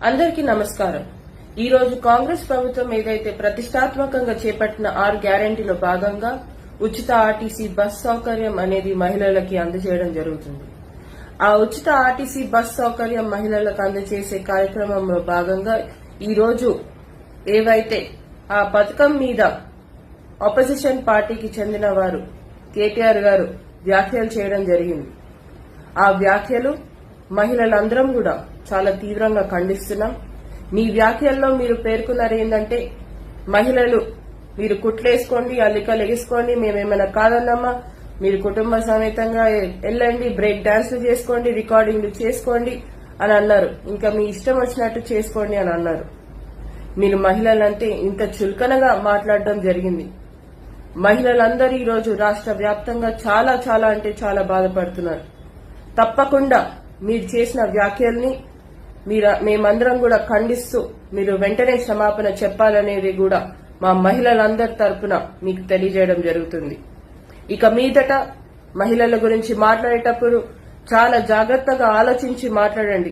అందరికీ నమస్కారం. ఈ రోజు కాంగ్రెస్ ప్రభుత్వం ఏదైతే ప్రతిష్టాత్మకంగా చేపట్టిన 6 గ్యారెంటీలో భాగంగా ఉచిత ఆర్టీసీ బస్ సౌకర్యం అనేది మహిళలకి అందజేయడం జరుగుతుంది. ఆ ఉచిత ఆర్టీసీ బస్ సౌకర్యం మహిళలకు అందజేసే కార్యక్రమంలో భాగంగా ఈ రోజు ఏవైతే ఆ పథకం మీద ఆపోజిషన్ పార్టీకి చెందిన వారు కేటీఆర్ గారు వ్యాఖ్యలు చేయడం జరిగింది. ఆ వ్యాఖ్యలు మహిళలందరం కూడా చాలా తీవ్రంగా ఖండిస్తున్నాం. మీ వ్యాఖ్యల్లో మీరు పేర్కొన్నారు ఏంటంటే మహిళలు మీరు కుట్లేసుకోండి, అల్లికలు ఎగేసుకోండి, మేమేమైనా కాదన్నామా, మీరు కుటుంబ సమేతంగా వెళ్ళండి, బ్రేక్ డాన్స్లు చేసుకోండి, రికార్డింగ్లు చేసుకోండి అని అన్నారు. ఇంకా మీ ఇష్టం వచ్చినట్టు చేసుకోండి అని అన్నారు. మీరు మహిళలంటే ఇంత చులకనగా మాట్లాడడం జరిగింది. మహిళలందరూ ఈ రోజు రాష్ట్ర వ్యాప్తంగా చాలా చాలా అంటే చాలా బాధపడుతున్నారు. తప్పకుండా మీరు చేసిన వ్యాఖ్యల్ని మేమందరం కూడా ఖండిస్తూ మీరు వెంటనే క్షమాపణ చెప్పాలనేది కూడా మా మహిళలందరి తరపున మీకు తెలియజేయడం జరుగుతుంది. ఇక మీదట మహిళల గురించి మాట్లాడేటప్పుడు చాలా జాగ్రత్తగా ఆలోచించి మాట్లాడండి.